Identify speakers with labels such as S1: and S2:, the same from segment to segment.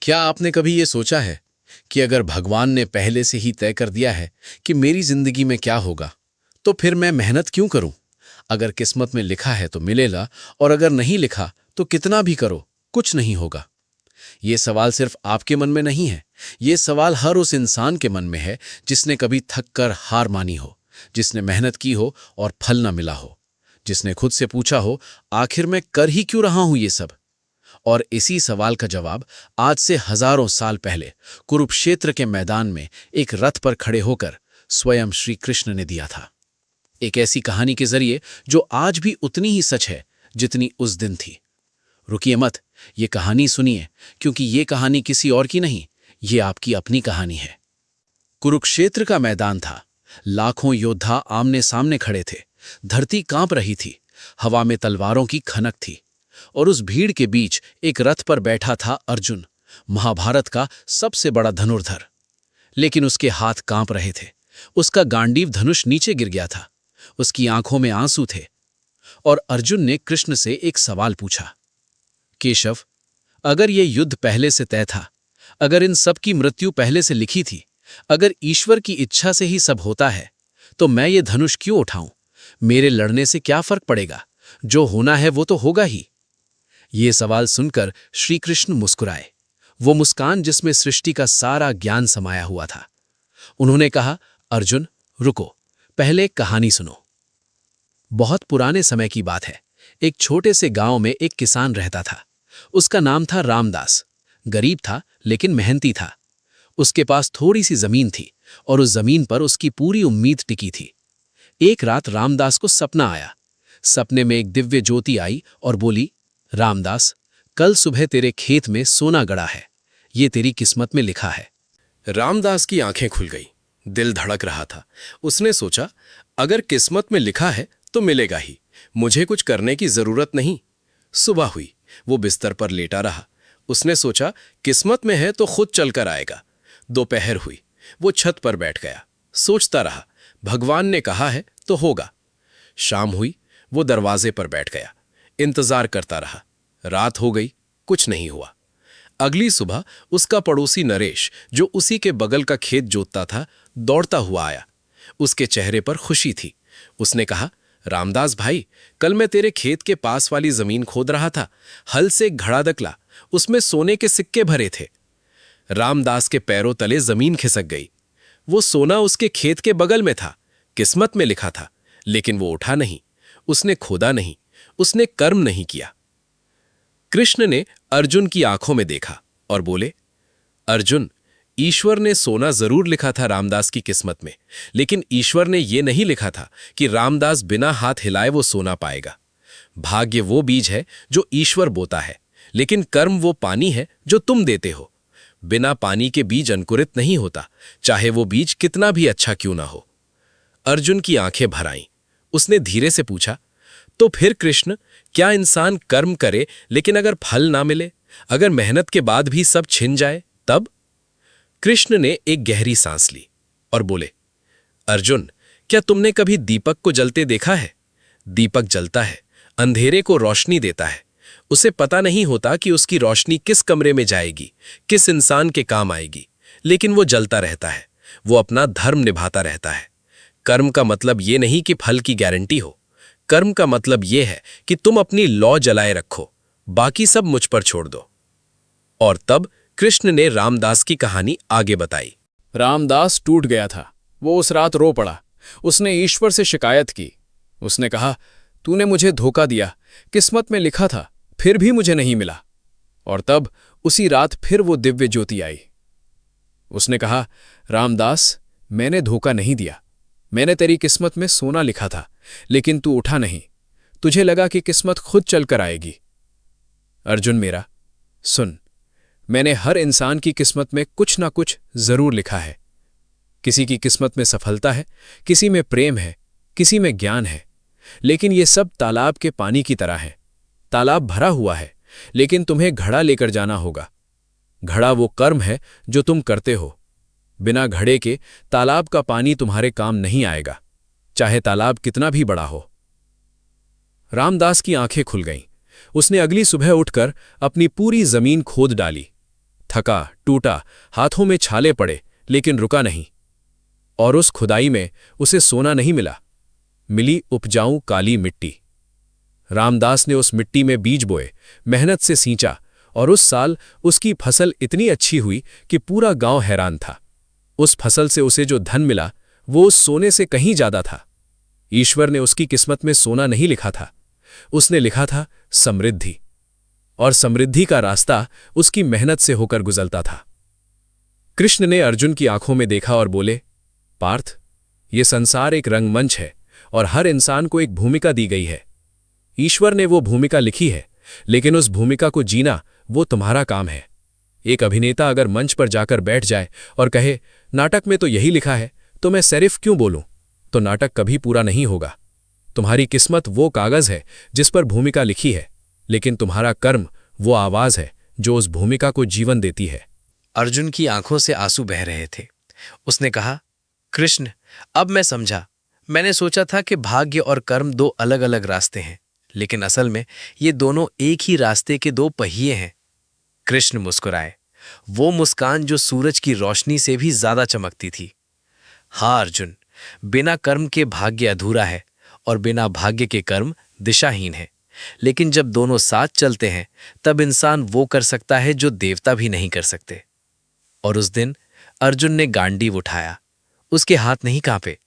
S1: क्या आपने कभी ये सोचा है कि अगर भगवान ने पहले से ही तय कर दिया है कि मेरी जिंदगी में क्या होगा, तो फिर मैं मेहनत क्यों करूं? अगर किस्मत में लिखा है तो मिलेगा, और अगर नहीं लिखा तो कितना भी करो कुछ नहीं होगा। ये सवाल सिर्फ आपके मन में नहीं है, ये सवाल हर उस इंसान के मन में है जिसने कभी थक कर हार मानी हो, जिसने मेहनत की हो और फल न मिला हो, जिसने खुद से पूछा हो आखिर मैं कर ही क्यों रहा हूं ये सब। और इसी सवाल का जवाब आज से हजारों साल पहले कुरुक्षेत्र के मैदान में एक रथ पर खड़े होकर स्वयं श्री कृष्ण ने दिया था। एक ऐसी कहानी के जरिए जो आज भी उतनी ही सच है जितनी उस दिन थी। रुकिए मत, ये कहानी सुनिए, क्योंकि ये कहानी किसी और की नहीं, ये आपकी अपनी कहानी है। कुरुक्षेत्र का मैदान था। लाखों योद्धा आमने सामने खड़े थे। धरती कांप रही थी। हवा में तलवारों की खनक थी। और उस भीड़ के बीच एक रथ पर बैठा था अर्जुन, महाभारत का सबसे बड़ा धनुर्धर। लेकिन उसके हाथ कांप रहे थे। उसका गांडीव धनुष नीचे गिर गया था। उसकी आंखों में आंसू थे। और अर्जुन ने कृष्ण से एक सवाल पूछा, केशव, अगर ये युद्ध पहले से तय था, अगर इन सब की मृत्यु पहले से लिखी थी, अगर ईश्वर की इच्छा से ही सब होता है, तो मैं ये धनुष क्यों उठाऊं? मेरे लड़ने से क्या फर्क पड़ेगा? जो होना है वो तो होगा ही। ये सवाल सुनकर श्री कृष्ण मुस्कुराए, वो मुस्कान जिसमें सृष्टि का सारा ज्ञान समाया हुआ था। उन्होंने कहा, अर्जुन रुको, पहले एक कहानी सुनो। बहुत पुराने समय की बात है। एक छोटे से गांव में एक किसान रहता था। उसका नाम था रामदास। गरीब था लेकिन मेहनती था। उसके पास थोड़ी सी जमीन थी और उस जमीन पर उसकी पूरी उम्मीद टिकी थी। एक रात रामदास को सपना आया। सपने में एक दिव्य ज्योति आई और बोली, रामदास, कल सुबह तेरे खेत में सोना गड़ा है, ये तेरी किस्मत में लिखा है। रामदास की आंखें खुल गई, दिल धड़क रहा था। उसने सोचा, अगर किस्मत में लिखा है तो मिलेगा ही, मुझे कुछ करने की जरूरत नहीं। सुबह हुई, वो बिस्तर पर लेटा रहा। उसने सोचा, किस्मत में है तो खुद चलकर आएगा। दोपहर हुई, वो छत पर बैठ गया। सोचता रहा, भगवान ने कहा है तो होगा। शाम हुई, वो दरवाजे पर बैठ गया। इंतजार करता रहा। रात हो गई, कुछ नहीं हुआ। अगली सुबह उसका पड़ोसी नरेश, जो उसी के बगल का खेत जोतता था, दौड़ता हुआ आया। उसके चेहरे पर खुशी थी। उसने कहा, रामदास भाई, कल मैं तेरे खेत के पास वाली जमीन खोद रहा था। हल से एक घड़ा निकला, उसमें सोने के सिक्के भरे थे। रामदास के पैरों तले जमीन खिसक गई। वो सोना उसके खेत के बगल में था, किस्मत में लिखा था। लेकिन वो उठा नहीं, उसने खोदा नहीं, उसने कर्म नहीं किया। कृष्ण ने अर्जुन की आंखों में देखा और बोले, अर्जुन, ईश्वर ने सोना जरूर लिखा था रामदास की किस्मत में, लेकिन ईश्वर ने यह नहीं लिखा था कि रामदास बिना हाथ हिलाए वो सोना पाएगा। भाग्य वो बीज है जो ईश्वर बोता है, लेकिन कर्म वो पानी है जो तुम देते हो। बिना पानी के बीज अंकुरित नहीं होता, चाहे वो बीज कितना भी अच्छा क्यों ना हो। अर्जुन की आंखें भर आईं। उसने धीरे से पूछा, तो फिर कृष्ण, क्या इंसान कर्म करे लेकिन अगर फल ना मिले, अगर मेहनत के बाद भी सब छिन जाए, तब? कृष्ण ने एक गहरी सांस ली और बोले, अर्जुन, क्या तुमने कभी दीपक को जलते देखा है? दीपक जलता है, अंधेरे को रोशनी देता है। उसे पता नहीं होता कि उसकी रोशनी किस कमरे में जाएगी, किस इंसान के काम आएगी, लेकिन वो जलता रहता है। वो अपना धर्म निभाता रहता है। कर्म का मतलब ये नहीं कि फल की गारंटी हो। कर्म का मतलब ये है कि तुम अपनी लौ जलाए रखो, बाकी सब मुझ पर छोड़ दो। और तब कृष्ण ने रामदास की कहानी आगे बताई।
S2: रामदास टूट गया था। वो उस रात रो पड़ा। उसने ईश्वर से शिकायत की। उसने कहा, तूने मुझे धोखा दिया, किस्मत में लिखा था, फिर भी मुझे नहीं मिला। और तब उसी रात फिर वो दिव्य ज्योति आई। उसने कहा, रामदास, मैंने धोखा नहीं दिया। मैंने तेरी किस्मत में सोना लिखा था, लेकिन तू उठा नहीं। तुझे लगा कि किस्मत खुद चलकर आएगी। अर्जुन मेरा, सुन, मैंने हर इंसान की किस्मत में कुछ ना कुछ जरूर लिखा है। किसी की किस्मत में सफलता है, किसी में प्रेम है, किसी में ज्ञान है, लेकिन ये सब तालाब के पानी की तरह है। तालाब भरा हुआ है, लेकिन तुम्हें घड़ा लेकर जाना होगा। घड़ा वो कर्म है जो तुम करते हो। बिना घड़े के तालाब का पानी तुम्हारे काम नहीं आएगा, चाहे तालाब कितना भी बड़ा हो। रामदास की आंखें खुल गईं। उसने अगली सुबह उठकर अपनी पूरी जमीन खोद डाली। थका, टूटा, हाथों में छाले पड़े, लेकिन रुका नहीं। और उस खुदाई में उसे सोना नहीं मिला, मिली उपजाऊ काली मिट्टी। रामदास ने उस मिट्टी में बीज बोए, मेहनत से सींचा, और उस साल उसकी फसल इतनी अच्छी हुई कि पूरा गांव हैरान था। उस फसल से उसे जो धन मिला वो उस सोने से कहीं ज्यादा था। ईश्वर ने उसकी किस्मत में सोना नहीं लिखा था, उसने लिखा था समृद्धि। और समृद्धि का रास्ता उसकी मेहनत से होकर गुजरता था। कृष्ण ने अर्जुन की आंखों में देखा और बोले, पार्थ, ये संसार एक रंगमंच है और हर इंसान को एक भूमिका दी गई है। ईश्वर ने वो भूमिका लिखी है, लेकिन उस भूमिका को जीना वो तुम्हारा काम है। एक अभिनेता अगर मंच पर जाकर बैठ जाए और कहे, नाटक में तो यही लिखा है, तो मैं सिर्फ क्यों बोलूं, तो नाटक कभी पूरा नहीं होगा। तुम्हारी किस्मत वो कागज है जिस पर भूमिका लिखी है, लेकिन तुम्हारा कर्म वो आवाज है जो उस भूमिका को जीवन देती है।
S3: अर्जुन की आंखों से आंसू बह रहे थे। उसने कहा, कृष्ण, अब मैं समझा। मैंने सोचा था कि भाग्य और कर्म दो अलग अलग रास्ते हैं, लेकिन असल में ये दोनों एक ही रास्ते के दो पहिए हैं। कृष्ण मुस्कुराए, वो मुस्कान जो सूरज की रोशनी से भी ज्यादा चमकती थी। हाँ अर्जुन, बिना कर्म के भाग्य अधूरा है और बिना भाग्य के कर्म दिशाहीन है। लेकिन जब दोनों साथ चलते हैं तब इंसान वो कर सकता है जो देवता भी नहीं कर सकते। और उस दिन अर्जुन ने गांडीव उठाया। उसके हाथ नहीं कांपे।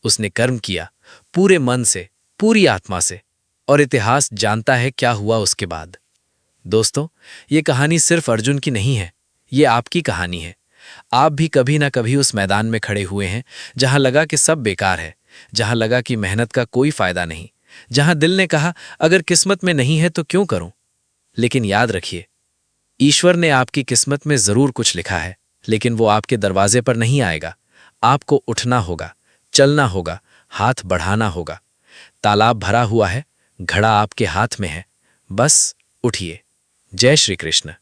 S3: उसने कर्म किया, पूरे मन से, पूरी आत्मा से, और इतिहास जानता है क्या हुआ उसके बाद। दोस्तों, ये कहानी सिर्फ अर्जुन की नहीं है, ये आपकी कहानी है। आप भी कभी ना कभी उस मैदान में खड़े हुए हैं जहां लगा कि सब बेकार है, जहां लगा कि मेहनत का कोई फायदा नहीं, जहां दिल ने कहा अगर किस्मत में नहीं है तो क्यों करूं। लेकिन याद रखिए, ईश्वर ने आपकी किस्मत में जरूर कुछ लिखा है, लेकिन वो आपके दरवाजे पर नहीं आएगा। आपको उठना होगा, चलना होगा, हाथ बढ़ाना होगा। तालाब भरा हुआ है, घड़ा आपके हाथ में है, बस उठिए। जय श्री कृष्ण।